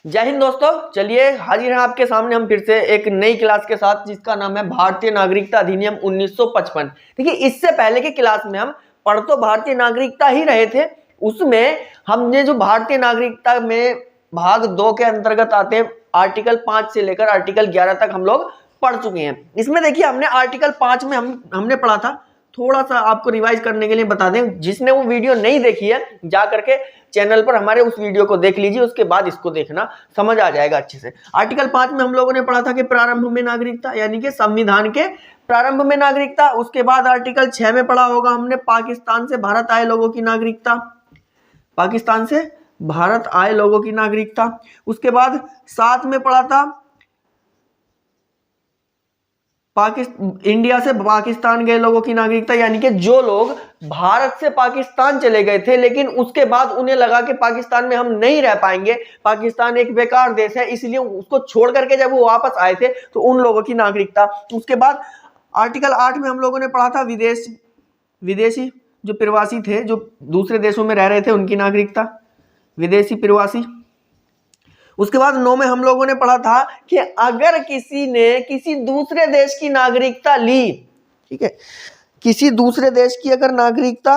जय हिंद दोस्तों, चलिए हाजिर हैं आपके सामने हम फिर से एक नई क्लास के साथ जिसका नाम है भारतीय नागरिकता अधिनियम 1955। देखिए, इससे पहले की क्लास में हम पढ़ तो भारतीय नागरिकता ही रहे थे। उसमें हमने जो भारतीय नागरिकता में भाग 2 के अंतर्गत आते हैं आर्टिकल 5 से लेकर आर्टिकल 11 तक हम लोग पढ़ चुके हैं। इसमें देखिए, हमने आर्टिकल 5 में हमने पढ़ा था। थोड़ा सा आपको रिवाइज करने के लिए बता दें, जिसने वो वीडियो नहीं देखी है जा करके चैनल पर हमारे उस वीडियो को देख लीजिए, उसके बाद इसको देखना, समझ आ जाएगा अच्छे से। आर्टिकल 5 में हम लोगों ने पढ़ा था कि प्रारंभ में नागरिकता, यानी कि संविधान के प्रारंभ में नागरिकता। उसके बाद आर्टिकल 6 में पढ़ा होगा हमने पाकिस्तान से भारत आए लोगों की नागरिकता, पाकिस्तान से भारत आए लोगों की नागरिकता। उसके बाद 7 में पढ़ा था इंडिया से पाकिस्तान गए लोगों की नागरिकता, यानी कि जो लोग भारत से पाकिस्तान चले गए थे लेकिन उसके बाद उन्हें लगा कि पाकिस्तान में हम नहीं रह पाएंगे, पाकिस्तान एक बेकार देश है, इसलिए उसको छोड़ करके जब वो वापस आए थे तो उन लोगों की नागरिकता। उसके बाद आर्टिकल 8 में हम लोगों ने पढ़ा था विदेशी जो प्रवासी थे, जो दूसरे देशों में रह रहे थे, उनकी नागरिकता, विदेशी प्रवासी। उसके बाद 9 में हम लोगों ने पढ़ा था कि अगर किसी ने किसी दूसरे देश की नागरिकता ली, ठीक है, किसी दूसरे देश की अगर नागरिकता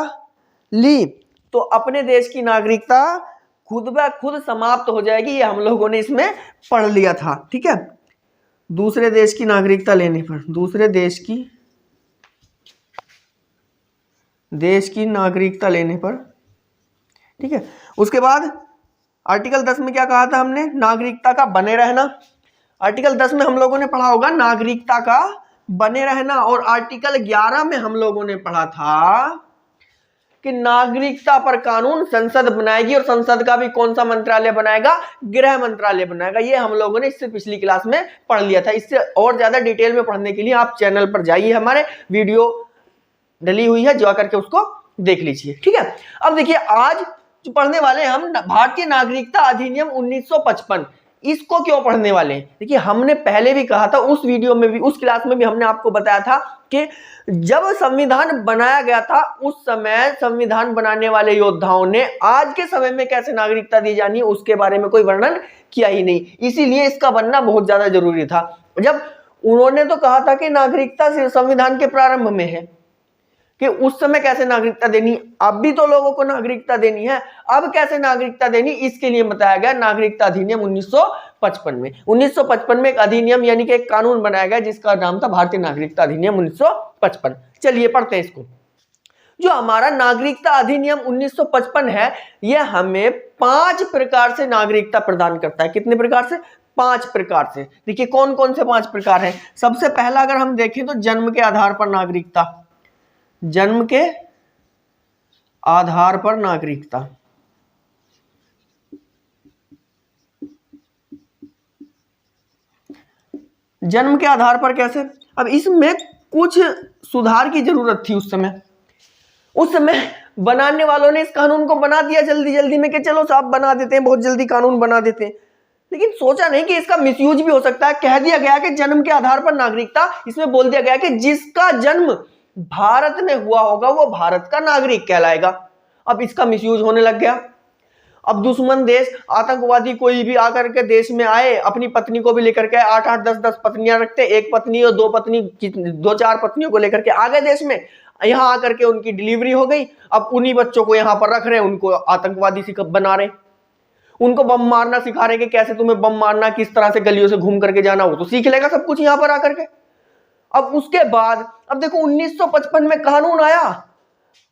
ली तो अपने देश की नागरिकता खुद ब खुद समाप्त हो जाएगी। ये हम लोगों ने इसमें पढ़ लिया था, ठीक है। दूसरे देश की नागरिकता लेने पर, दूसरे देश की नागरिकता लेने पर, ठीक है। उसके बाद आर्टिकल 10 में क्या कहा था हमने, नागरिकता का बने रहना। आर्टिकल 10 में हम लोगों ने पढ़ा होगा नागरिकता का बने रहना। और आर्टिकल 11 में हम लोगों ने पढ़ा था कि नागरिकता पर कानून संसद बनाएगी, और संसद का भी कौन सा मंत्रालय बनाएगा, गृह मंत्रालय बनाएगा। ये हम लोगों ने इससे पिछली क्लास में पढ़ लिया था। इससे और ज्यादा डिटेल में पढ़ने के लिए आप चैनल पर जाइए, हमारे वीडियो डली हुई है, जा करके उसको देख लीजिए, ठीक है। अब देखिए, आज जो पढ़ने वाले हैं हम भारतीय नागरिकता अधिनियम 1955, इसको क्यों पढ़ने वाले हैं। देखिए, हमने पहले भी कहा था, उस वीडियो में भी, उस क्लास में भी हमने आपको बताया था कि जब संविधान बनाया गया था उस समय संविधान बनाने वाले योद्धाओं ने आज के समय में कैसे नागरिकता दी जानी है उसके बारे में कोई वर्णन किया ही नहीं। इसीलिए इसका बनना बहुत ज्यादा जरूरी था। जब उन्होंने तो कहा था कि नागरिकता संविधान के प्रारंभ में है, कि उस समय कैसे नागरिकता देनी, अब भी तो लोगों को नागरिकता देनी है, अब कैसे नागरिकता देनी, इसके लिए बताया गया नागरिकता अधिनियम 1955 में। 1955 में एक अधिनियम यानी कि एक कानून बनाया गया जिसका नाम था भारतीय नागरिकता अधिनियम 1955। चलिए पढ़ते हैं इसको। जो हमारा नागरिकता अधिनियम 1955 है, यह हमें 5 प्रकार से नागरिकता प्रदान करता है। कितने प्रकार से? 5 प्रकार से। देखिए कौन कौन से 5 प्रकार हैं। सबसे पहला अगर हम देखें तो जन्म के आधार पर नागरिकता, जन्म के आधार पर नागरिकता। जन्म के आधार पर कैसे? अब इसमें कुछ सुधार की जरूरत थी उस समय बनाने वालों ने इस कानून को बना दिया जल्दी जल्दी में कि चलो साहब बना देते हैं, बहुत जल्दी कानून बना देते हैं, लेकिन सोचा नहीं कि इसका मिसयूज भी हो सकता है। कह दिया गया कि जन्म के आधार पर नागरिकता, इसमें बोल दिया गया कि जिसका जन्म भारत में हुआ होगा वो भारत का नागरिक कहलाएगा। अब इसका मिसयूज होने लग गया। अब दुश्मन देश, आतंकवादी कोई भी आकर के देश में आए, अपनी पत्नी को भी लेकर के 8-8 10-10 पत्नियां रखते, एक पत्नी और 2 पत्नी, 2-4 पत्नियों को लेकर के आ गए देश में, यहां आकर के उनकी डिलीवरी हो गई। अब उन्हीं बच्चों को यहां पर रख रहे हैं, उनको आतंकवादी बना रहे, उनको बम मारना सिखा रहे कि कैसे तुम्हें बम मारना, किस तरह से गलियों से घूम करके जाना, वो तो सीख लेगा सब कुछ यहां पर आकर के। अब उसके बाद अब देखो 1955 में कानून आया,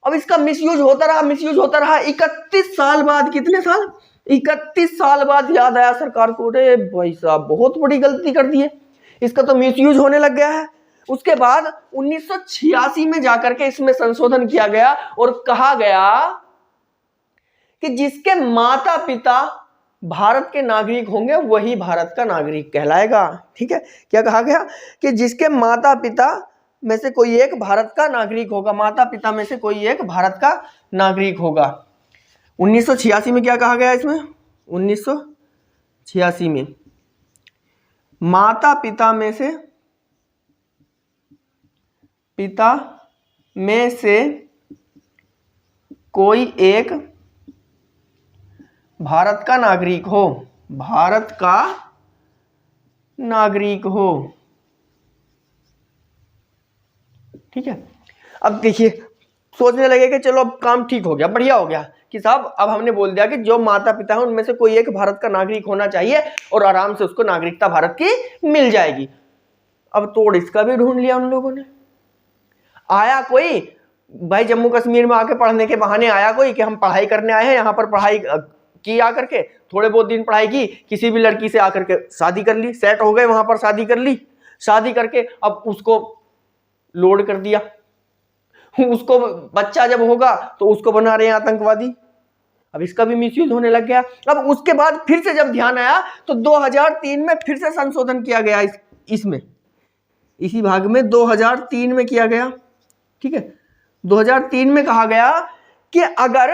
अब इसका मिसयूज होता रहा 31 साल बाद। कितने साल? 31 साल बाद याद आया सरकार को, अरे भाई साहब बहुत बड़ी गलती कर दी है, इसका तो मिसयूज होने लग गया है। उसके बाद 1986 में जाकर के इसमें संशोधन किया गया और कहा गया कि जिसके माता पिता भारत के नागरिक होंगे वही भारत का नागरिक कहलाएगा, ठीक है। क्या कहा गया? कि जिसके माता पिता में से कोई एक भारत का नागरिक होगा, माता पिता में से कोई एक भारत का नागरिक होगा। 1986 में क्या कहा गया इसमें? 1986 में माता पिता में से कोई एक भारत का नागरिक हो, भारत का नागरिक हो। ठीक है, अब देखिए सोचने लगे कि चलो अब काम ठीक हो गया, बढ़िया हो गया कि साहब अब हमने बोल दिया कि जो माता पिता है उनमें से कोई एक भारत का नागरिक होना चाहिए और आराम से उसको नागरिकता भारत की मिल जाएगी। अब तोड़ इसका भी ढूंढ लिया उन लोगों ने। आया कोई भाई जम्मू कश्मीर में आके पढ़ने के बहाने आया कोई कि हम पढ़ाई करने आए हैं, यहाँ पर पढ़ाई की आकर के थोड़े बहुत दिन पढ़ाई की, किसी भी लड़की से आकर के शादी कर ली, सेट हो गए वहां पर, शादी कर ली, शादी करके अब उसको लोड कर दिया, उसको बच्चा जब होगा तो उसको बना रहे हैं आतंकवादी। अब इसका भी मिसयूज होने लग गया। अब उसके बाद फिर से जब ध्यान आया तो 2003 में फिर से संशोधन किया गया इसमें, इसी भाग में 2003 में किया गया। ठीक है, 2003 में कहा गया कि अगर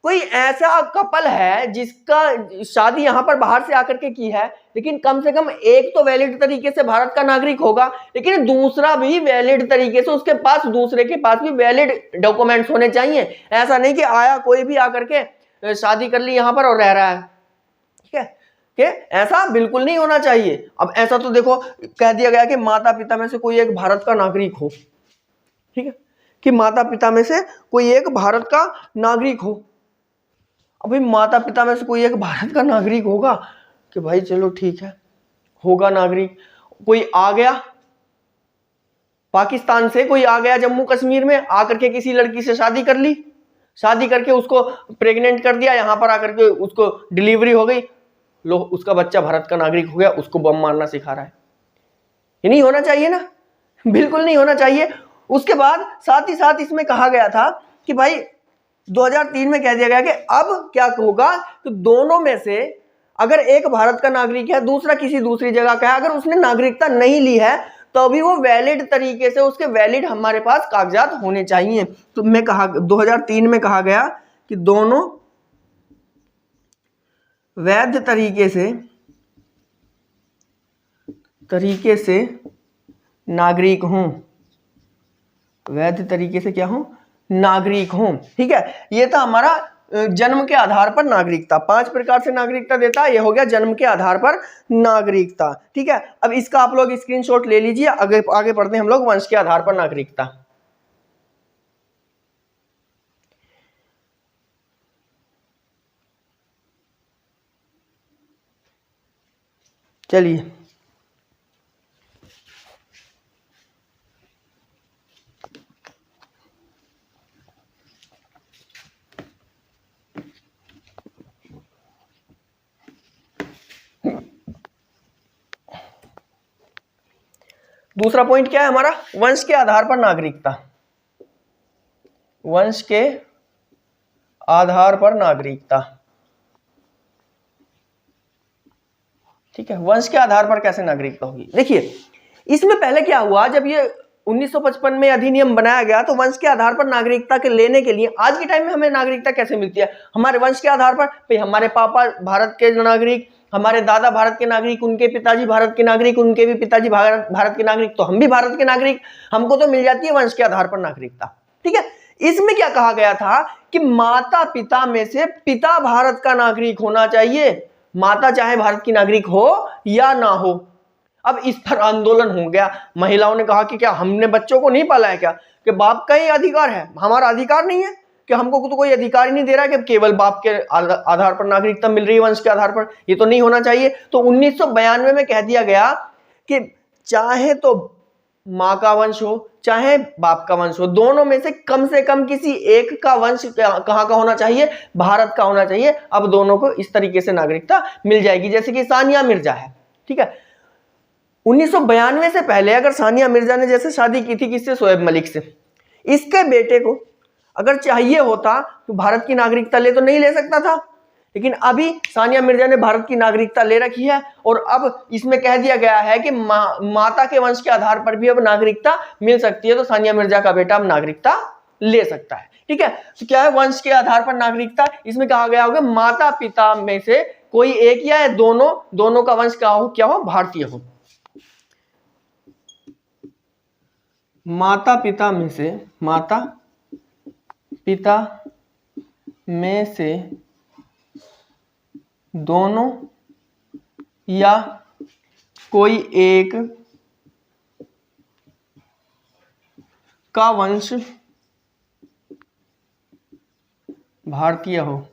कोई ऐसा कपल है जिसका शादी यहां पर बाहर से आकर के की है, लेकिन कम से कम एक तो वैलिड तरीके से भारत का नागरिक होगा, लेकिन दूसरा भी वैलिड तरीके से उसके पास, दूसरे के पास भी वैलिड डॉक्यूमेंट्स होने चाहिए। ऐसा नहीं कि आया कोई भी आकर के शादी कर ली यहां पर और रह रहा है। ठीक है, कि ऐसा बिल्कुल नहीं होना चाहिए। अब ऐसा तो देखो कह दिया गया कि माता पिता में से कोई एक भारत का नागरिक हो। ठीक है, कि माता पिता में से कोई एक भारत का नागरिक हो। अभी माता पिता में से कोई एक भारत का नागरिक होगा कि भाई चलो ठीक है, होगा नागरिक। कोई आ गया पाकिस्तान से, कोई आ गया जम्मू कश्मीर में, आकर के किसी लड़की से शादी कर ली, शादी करके उसको प्रेग्नेंट कर दिया, यहां पर आकर के उसको डिलीवरी हो गई, लो उसका बच्चा भारत का नागरिक हो गया, उसको बम मारना सिखा रहा है। ये नहीं होना चाहिए ना, बिल्कुल नहीं होना चाहिए। उसके बाद साथ ही साथ इसमें कहा गया था कि भाई 2003 में कह दिया गया कि अब क्या होगा, तो दोनों में से अगर एक भारत का नागरिक है, दूसरा किसी दूसरी जगह का है, अगर उसने नागरिकता नहीं ली है तो भी वो वैलिड तरीके से, उसके वैलिड हमारे पास कागजात होने चाहिए। तो मैं कहा 2003 में कहा गया कि दोनों वैध तरीके से नागरिक हों, वैध तरीके से क्या हो, नागरिक हों। ठीक है, ये था हमारा जन्म के आधार पर नागरिकता। 5 प्रकार से नागरिकता देता है, ये हो गया जन्म के आधार पर नागरिकता। ठीक है, अब इसका आप लोग स्क्रीनशॉट ले लीजिए। आगे पढ़ते हैं हम लोग वंश के आधार पर नागरिकता। चलिए दूसरा पॉइंट क्या है हमारा, वंश के आधार पर नागरिकता। वंश के आधार पर नागरिकता। ठीक है, वंश के आधार पर कैसे नागरिकता होगी। देखिए इसमें पहले क्या हुआ, जब ये 1955 में अधिनियम बनाया गया तो वंश के आधार पर नागरिकता के लेने के लिए, आज के टाइम में हमें नागरिकता कैसे मिलती है, हमारे वंश के आधार पर। भाई हमारे पापा भारत के नागरिक, हमारे दादा भारत के नागरिक, उनके पिताजी भारत के नागरिक, उनके भी पिताजी भारत के नागरिक, तो हम भी भारत के नागरिक, हमको तो मिल जाती है वंश के आधार पर नागरिकता। ठीक है, इसमें क्या कहा गया था कि माता पिता में से पिता भारत का नागरिक होना चाहिए, माता चाहे भारत की नागरिक हो या ना हो। अब इस पर आंदोलन हो गया, महिलाओं ने कहा कि क्या हमने बच्चों को नहीं पाला है क्या, कि बाप का ही अधिकार है, हमारा अधिकार नहीं है, कि हमको तो कोई अधिकार ही नहीं दे रहा है कि केवल बाप के आधार पर नागरिकता मिल रही है, वंश के आधार पर, ये तो नहीं होना चाहिए। तो 1992 में कह दिया गया कि चाहे तो माँ का वंश हो चाहे बाप का वंश हो, दोनों में से कम किसी एक का वंश कहाँ का होना चाहिए, भारत का होना चाहिए। अब दोनों को इस तरीके से नागरिकता मिल जाएगी, जैसे कि सानिया मिर्जा है। ठीक है, 1992 से पहले अगर सानिया मिर्जा ने जैसे शादी की थी किससे, शोएब मलिक से, इसके बेटे को अगर चाहिए होता तो भारत की नागरिकता ले तो नहीं ले सकता था, लेकिन अभी सानिया मिर्जा ने भारत की नागरिकता ले रखी है। और अब इसमें कह दिया गया है कि माता के वंश के आधार पर भी अब नागरिकता मिल सकती है, तो सानिया मिर्जा का बेटा अब नागरिकता ले सकता है। ठीक है, तो क्या है वंश के आधार पर नागरिकता, इसमें कहा गया होगा माता पिता में से कोई एक या दोनों का वंश क्या हो, भारतीय हो। माता पिता में से दोनों या कोई एक का वंश भारतीय हो।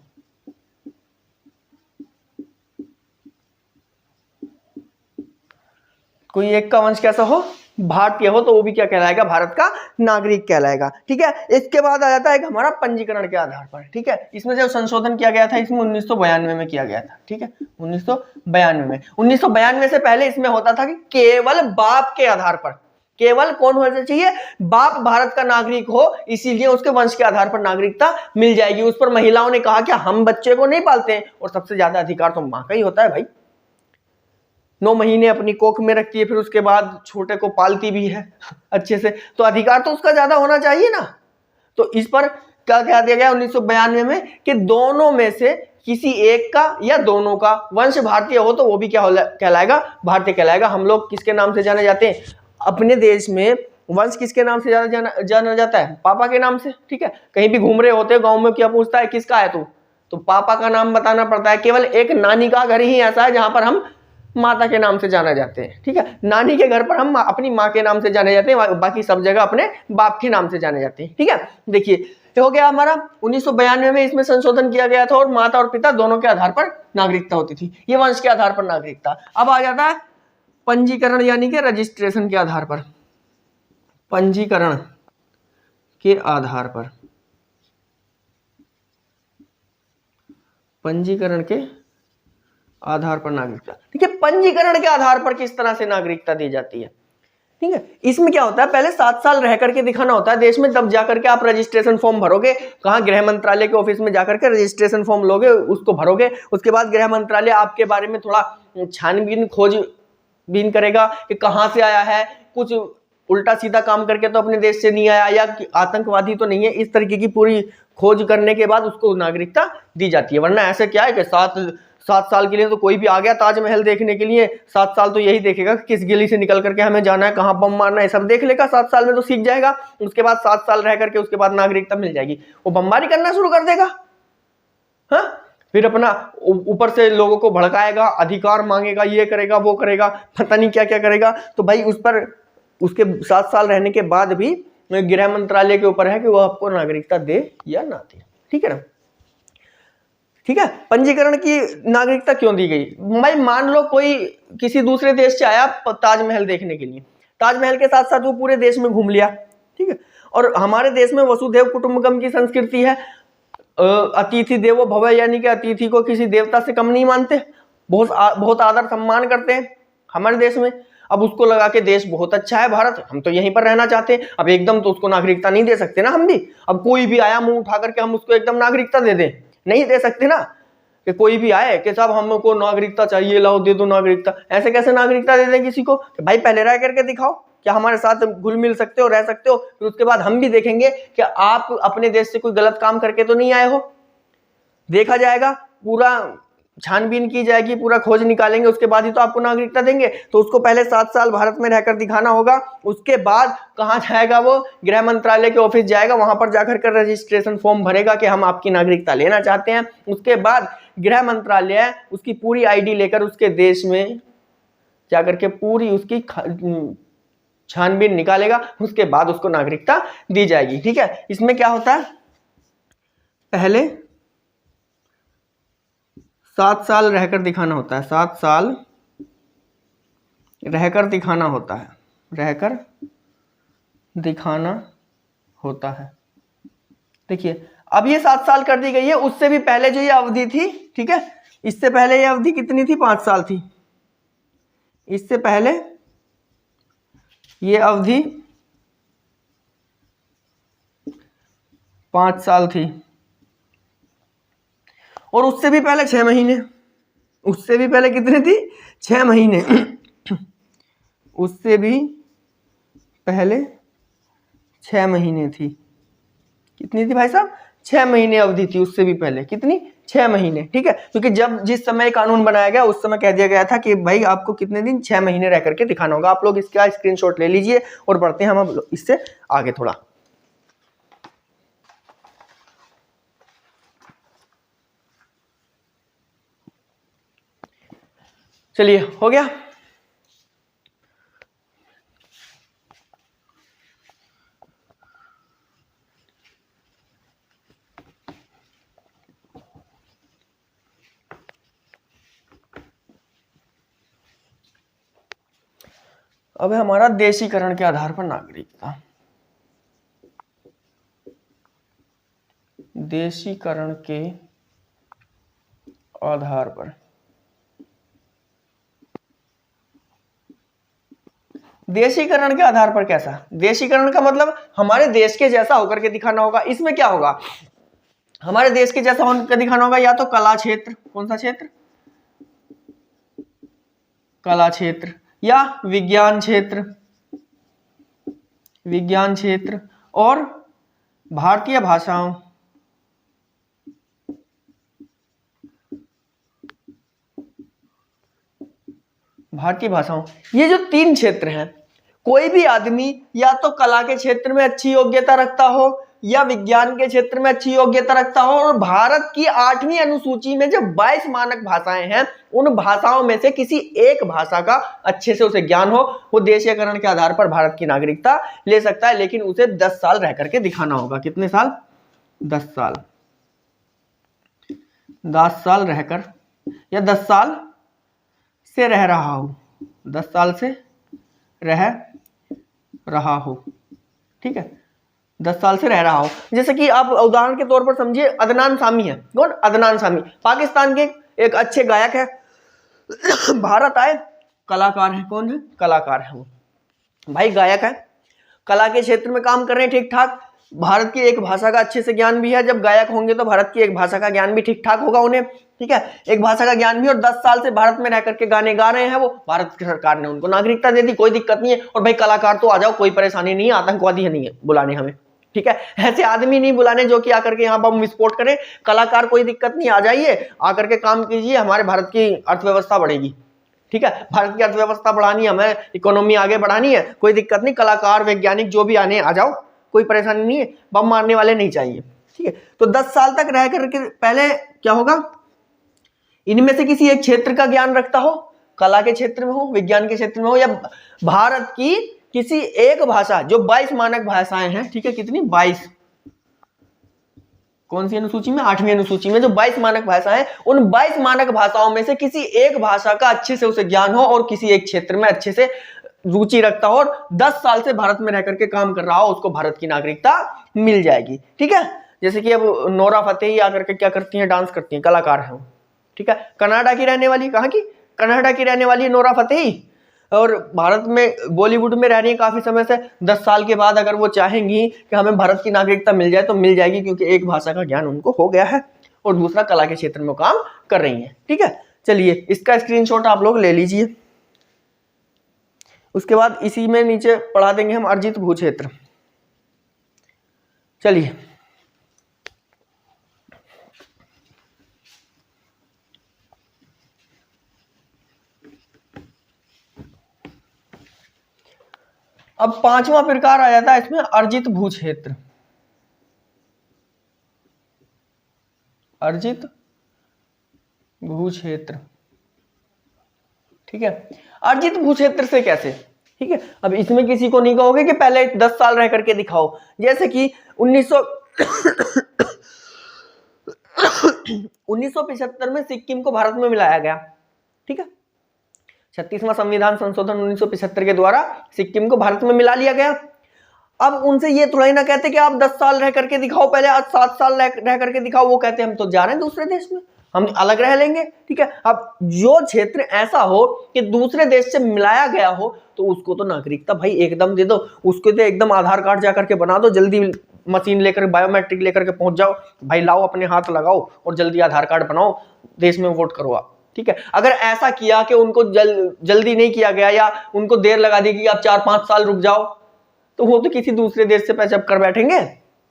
कोई एक का वंश कैसा हो, भारतीय हो, तो वो भी क्या कहलाएगा, भारत का नागरिक कहलाएगा। ठीक है, इसके बाद आ जाता है एक हमारा पंजीकरण के आधार पर। ठीक है, इसमें जो संशोधन किया गया था इसमें 1992 में किया गया था। ठीक है, 1992 में। 1992 से पहले इसमें होता था कि केवल बाप के आधार पर, केवल कौन होना चाहिए, बाप भारत का नागरिक हो, इसीलिए उसके वंश के आधार पर नागरिकता मिल जाएगी। उस पर महिलाओं ने कहा कि हम बच्चे को नहीं पालते हैं, और सबसे ज्यादा अधिकार तो मां का ही होता है भाई। 9 महीने अपनी कोख में रखती है, फिर उसके बाद छोटे को पालती भी है अच्छे से, तो अधिकार तो उसका ज्यादा होना चाहिए ना। तो इस पर क्या कह दिया गया 1992 में कि दोनों में से किसी एक का या दोनों का वंश भारतीय हो तो वो भी क्या कहलाएगा, भारतीय कहलाएगा। हम लोग किसके नाम से जाने जाते हैं अपने देश में, वंश किसके नाम से ज्यादा जाना जाता है, पापा के नाम से। ठीक है, कहीं भी घूम रहे होते गांव में, क्या पूछता है किसका है तू, तो पापा का नाम बताना पड़ता है। केवल एक नानी का घर ही ऐसा है जहां पर हम माता के नाम से जाने जाते हैं। ठीक है, नानी के घर पर हम अपनी माँ के नाम से जाने जाते हैं, बाकी सब जगह अपने बाप के नाम से जाने जाते हैं। ठीक है, देखिए हो गया हमारा 1992 में इसमें संशोधन किया गया था, और माता और पिता दोनों के आधार पर नागरिकता होती थी, ये वंश के आधार पर नागरिकता। अब आ जाता है पंजीकरण यानी कि रजिस्ट्रेशन के आधार पर, पंजीकरण के आधार पर, पंजीकरण के आधार पर नागरिकता। ठीक है, पंजीकरण के आधार पर किस तरह से नागरिकता दी जाती है। ठीक है, इसमें क्या होता है, पहले 7 साल रह करके दिखाना होता है देश में, तब जाकर के आप रजिस्ट्रेशन फॉर्म भरोगे। कहाँ, गृह मंत्रालय के ऑफिस में जाकर के रजिस्ट्रेशन फॉर्म लोगे, उसको भरोगे। उसके बाद गृह मंत्रालय आपके बारे में थोड़ा छानबीन खोजबीन करेगा कि कहाँ से आया है, कुछ उल्टा सीधा काम करके तो अपने देश से नहीं आया, या आतंकवादी तो नहीं है, इस तरीके की पूरी खोज करने के बाद उसको नागरिकता दी जाती है। वरना ऐसे क्या है कि 7 साल के लिए तो कोई भी आ गया ताजमहल देखने के लिए, 7 साल तो यही देखेगा कि किस गली से निकल करके हमें जाना है, कहाँ बम मारना है, सब देख लेगा 7 साल में तो सीख जाएगा। उसके बाद 7 साल रह करके उसके बाद नागरिकता मिल जाएगी, वो बमबारी करना शुरू कर देगा। हाँ, फिर अपना ऊपर से लोगों को भड़काएगा, अधिकार मांगेगा, ये करेगा वो करेगा, पता नहीं क्या क्या करेगा। तो भाई उस पर उसके 7 साल रहने के बाद भी गृह मंत्रालय के ऊपर है कि वो आपको नागरिकता दे या ना दे। ठीक है ना। ठीक है, पंजीकरण की नागरिकता क्यों दी गई, भाई मान लो कोई किसी दूसरे देश से आया ताजमहल देखने के लिए, ताजमहल के साथ साथ वो पूरे देश में घूम लिया। ठीक है, और हमारे देश में वसुधैव कुटुंबकम की संस्कृति है, अतिथि देवो भव, यानी कि अतिथि को किसी देवता से कम नहीं मानते, बहुत आदर सम्मान करते हैं हमारे देश में। अब उसको लगा के देश बहुत अच्छा है भारत, हम तो यहीं पर रहना चाहते हैं, अब एकदम तो उसको नागरिकता नहीं दे सकते ना हम भी। अब कोई भी आया मुंह उठा करके हम उसको एकदम नागरिकता दे दें, नहीं दे सकते ना। कि कोई भी आए कि साहब हमको नागरिकता चाहिए, लाओ दे दो नागरिकता, ऐसे कैसे नागरिकता दे दें किसी को। कि भाई पहले रह करके दिखाओ क्या हमारे साथ घुल मिल सकते हो, रह सकते हो, फिर उसके बाद हम भी देखेंगे कि आप अपने देश से कोई गलत काम करके तो नहीं आए हो। देखा जाएगा, पूरा छानबीन की जाएगी, पूरा खोज निकालेंगे, उसके बाद ही तो आपको नागरिकता देंगे। तो उसको पहले 7 साल भारत में रहकर दिखाना होगा, उसके बाद कहाँ जाएगा वो, गृह मंत्रालय के ऑफिस जाएगा, वहां पर जाकर कर रजिस्ट्रेशन फॉर्म भरेगा कि हम आपकी नागरिकता लेना चाहते हैं। उसके बाद गृह मंत्रालय उसकी पूरी आईडी लेकर उसके देश में जाकर के पूरी उसकी छानबीन निकालेगा, उसके बाद उसको नागरिकता दी जाएगी। ठीक है, इसमें क्या होता है, पहले 7 साल रहकर दिखाना होता है, 7 साल रहकर दिखाना होता है, रहकर दिखाना होता है। देखिए अब ये 7 साल कर दी गई है, उससे भी पहले जो ये अवधि थी, ठीक है, इससे पहले ये अवधि कितनी थी, 5 साल थी। इससे पहले ये अवधि 5 साल थी, और उससे भी पहले 6 महीने, उससे भी पहले कितने थी, 6 महीने उससे भी पहले 6 महीने थी। कितनी थी भाई साहब, 6 महीने अवधि थी, उससे भी पहले कितनी, 6 महीने। ठीक है, क्योंकि जब जिस समय कानून बनाया गया उस समय कह दिया गया था कि भाई आपको कितने दिन, 6 महीने रह करके दिखाना होगा। आप लोग इसका स्क्रीनशॉट ले लीजिए और बढ़ते हैं हम इससे आगे थोड़ा। चलिए हो गया। अब है हमारा देशीकरण के आधार पर नागरिकता। देशीकरण के आधार पर, देशीकरण के आधार पर कैसा? देशीकरण का मतलब हमारे देश के जैसा होकर के दिखाना होगा। इसमें क्या होगा, हमारे देश के जैसा होकर दिखाना होगा या तो कला क्षेत्र, कौन सा क्षेत्र, कला क्षेत्र, या विज्ञान क्षेत्र, विज्ञान क्षेत्र, और भारतीय भाषाओं, भारतीय भाषाओं। ये जो 3 क्षेत्र हैं, कोई भी आदमी या तो कला के क्षेत्र में अच्छी योग्यता रखता हो या विज्ञान के क्षेत्र में अच्छी योग्यता रखता हो, और भारत की 8वीं अनुसूची में जो 22 मानक भाषाएं हैं, उन भाषाओं में से किसी एक भाषा का अच्छे से उसे ज्ञान हो, वो देशीकरण के आधार पर भारत की नागरिकता ले सकता है। लेकिन उसे 10 साल रह करके दिखाना होगा। कितने साल? 10 साल। 10 साल रहकर, या 10 साल से रह रहा हो, 10 साल से रह रहा हो, ठीक है, 10 साल से रह रहा हो। जैसे कि आप उदाहरण के तौर पर समझिए, अदनान सामी है। कौन? अदनान सामी, पाकिस्तान के एक अच्छे गायक है, भारत आए, कलाकार है। कौन है? कलाकार है वो भाई, गायक है, कला के क्षेत्र में काम कर रहे हैं ठीक ठाक। भारत की एक भाषा का अच्छे से ज्ञान भी है। जब गायक होंगे तो भारत की एक भाषा का ज्ञान भी ठीक ठाक होगा उन्हें, ठीक है, एक भाषा का ज्ञान भी। और 10 साल से भारत में रह करके गाने गा रहे हैं वो, भारत की सरकार ने उनको नागरिकता दे दी, कोई दिक्कत नहीं है। और भाई कलाकार तो आ जाओ, कोई परेशानी नहीं है, आतंकवादी है नहीं है बुलाने हमें, ठीक है, ऐसे आदमी नहीं बुलाने जो कि आकर के यहाँ बम विस्फोट करें। कलाकार कोई दिक्कत नहीं, आ जाइए, आकर के काम कीजिए, हमारे भारत की अर्थव्यवस्था बढ़ेगी, ठीक है, भारत की अर्थव्यवस्था बढ़ानी है हमें, इकोनॉमी आगे बढ़ानी है, कोई दिक्कत नहीं, कलाकार वैज्ञानिक जो भी आने आ जाओ, कोई परेशानी नहीं है, बम मारने वाले नहीं चाहिए, ठीक है। तो 10 साल तक रह करके पहले क्या होगा, इनमें से किसी एक क्षेत्र का ज्ञान रखता हो, कला के क्षेत्र में हो, विज्ञान के क्षेत्र में हो, या भारत की किसी एक भाषा, जो 22 मानक भाषाएं हैं, ठीक है, कितनी? 22। कौन सी अनुसूची में? 8वीं अनुसूची में जो 22 मानक भाषाएं हैं, उन 22 मानक भाषाओं में से किसी एक भाषा का अच्छे से उसे ज्ञान हो और किसी एक क्षेत्र में अच्छे से रुचि रखता हो और 10 साल से भारत में रह करके काम कर रहा हो, उसको भारत की नागरिकता मिल जाएगी, ठीक है। जैसे कि अब नोरा फतेही आकर के क्या करती हैं? डांस करती हैं, कलाकार हैं, ठीक है, कनाडा की रहने वाली, कहाँ की? कनाडा की रहने वाली नोरा फतेही, और भारत में बॉलीवुड में रह रही है काफी समय से। 10 साल के बाद अगर वो चाहेंगी कि हमें भारत की नागरिकता मिल जाए तो मिल जाएगी, क्योंकि एक भाषा का ज्ञान उनको हो गया है और दूसरा कला के क्षेत्र में काम कर रही है, ठीक है। चलिए इसका स्क्रीनशॉट आप लोग ले लीजिए। उसके बाद इसी में नीचे पढ़ा देंगे हम अर्जित भूक्षेत्र। चलिए अब 5वां प्रकार आ जाता है इसमें, अर्जित भूक्षेत्र। अर्जित भूक्षेत्र, ठीक है। अर्जित भूक्षेत्र से कैसे? ठीक है, अब इसमें किसी को नहीं कहोगे कि पहले 10 साल रह करके दिखाओ। जैसे कि 1975 में सिक्किम को भारत में मिलाया गया, ठीक है, 36वां संविधान संशोधन 1975 के द्वारा सिक्किम को भारत में मिला लिया गया। अब उनसे ये थोड़ा ही ना कहते कि आप 10 साल रह करके दिखाओ, पहले आज 7 साल रह करके दिखाओ। वो कहते हैं हम तो जा रहे हैं दूसरे देश में, हम अलग रह लेंगे, ठीक है। अब जो क्षेत्र ऐसा हो कि दूसरे देश से मिलाया गया हो तो उसको तो नागरिकता भाई एकदम दे दो, उसको तो एकदम आधार कार्ड जा करके बना दो, जल्दी मशीन लेकर बायोमेट्रिक लेकर के पहुंच जाओ, भाई लाओ अपने हाथ लगाओ और जल्दी आधार कार्ड बनाओ, देश में वोट करो आप, ठीक है। अगर ऐसा किया कि उनको जल्दी नहीं किया गया या उनको देर लगा दी कि आप 4-5 साल रुक जाओ, तो वो तो किसी दूसरे देश से पैचअप कर बैठेंगे,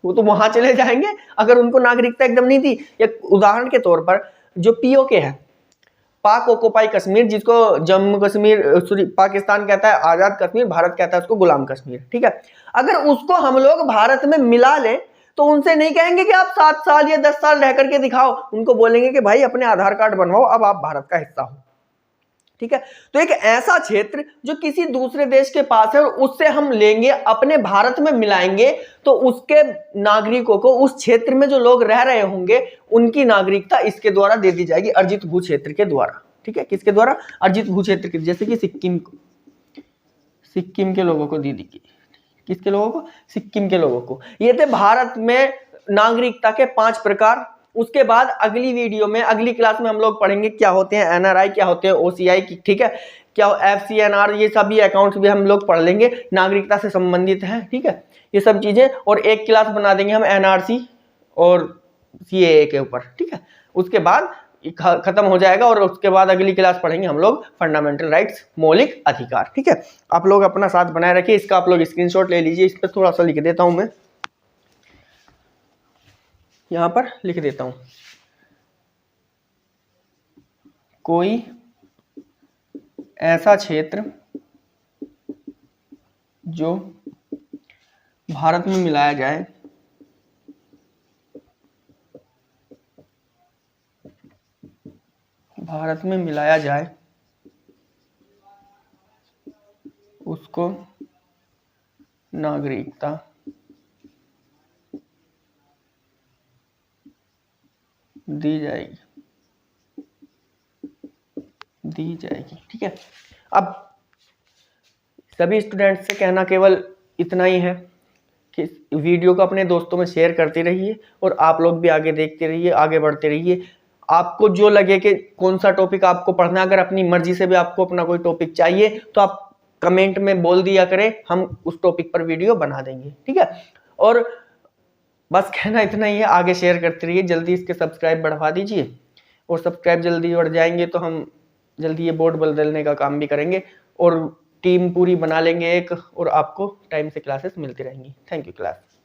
वो तो वहां चले जाएंगे अगर उनको नागरिकता एकदम नहीं दी। एक उदाहरण के तौर पर जो पीओके है, पाक ऑक्युपाई कश्मीर, जिसको जम्मू कश्मीर पाकिस्तान कहता है आजाद कश्मीर, भारत कहता है उसको गुलाम कश्मीर, ठीक है। अगर उसको हम लोग भारत में मिला लें तो उनसे नहीं कहेंगे कि आप 7 साल या 10 साल रह करके दिखाओ, उनको बोलेंगे कि भाई अपने आधार कार्ड बनवाओ, अब आप भारत का हिस्सा हो, ठीक है। तो एक ऐसा क्षेत्र जो किसी दूसरे देश के पास है और उससे हम लेंगे अपने भारत में मिलाएंगे, तो उसके नागरिकों को, उस क्षेत्र में जो लोग रह रहे होंगे, उनकी नागरिकता इसके द्वारा दे दी जाएगी, अर्जित भू क्षेत्र के द्वारा। ठीक है, किसके द्वारा? अर्जित भू क्षेत्र के, जैसे कि सिक्किम के लोगों को दी गई। किसके लोगों को? सिक्किम के लोगों को। ये थे भारत में नागरिकता के 5 प्रकार। उसके बाद अगली वीडियो में, अगली क्लास में हम लोग पढ़ेंगे क्या होते हैं एनआरआई, क्या होते हैं ओसीआई, ठीक है, क्या एफसीएनआर, ये सभी अकाउंट्स भी हम लोग पढ़ लेंगे, नागरिकता से संबंधित है। ठीक है, ये सब चीजें, और एक क्लास बना देंगे हम एनआरसी और सीएए के ऊपर। ठीक है, उसके बाद खत्म हो जाएगा और उसके बाद अगली क्लास पढ़ेंगे हम लोग फंडामेंटल राइट्स, मौलिक अधिकार। ठीक है, आप लोग अपना साथ बनाए रखिए। इसका आप लोग स्क्रीनशॉट ले लीजिए। इस पर थोड़ा सा लिख देता हूं, मैं यहां पर लिख देता हूं, कोई ऐसा क्षेत्र जो भारत में मिलाया जाए, भारत में मिलाया जाए, उसको नागरिकता दी जाएगी। ठीक है, अब सभी स्टूडेंट्स से कहना केवल इतना ही है कि वीडियो को अपने दोस्तों में शेयर करते रहिए और आप लोग भी आगे देखते रहिए, आगे बढ़ते रहिए। आपको जो लगे कि कौन सा टॉपिक आपको पढ़ना, अगर अपनी मर्जी से भी आपको अपना कोई टॉपिक चाहिए तो आप कमेंट में बोल दिया करें, हम उस टॉपिक पर वीडियो बना देंगे। ठीक है, और बस कहना इतना ही है, आगे शेयर करते रहिए। जल्दी इसके सब्सक्राइब बढ़वा दीजिए, और सब्सक्राइब जल्दी बढ़ जाएंगे तो हम जल्दी ये बोर्ड बदलने का काम भी करेंगे और टीम पूरी बना लेंगे एक, और आपको टाइम से क्लासेस मिलती रहेंगी। Thank you class.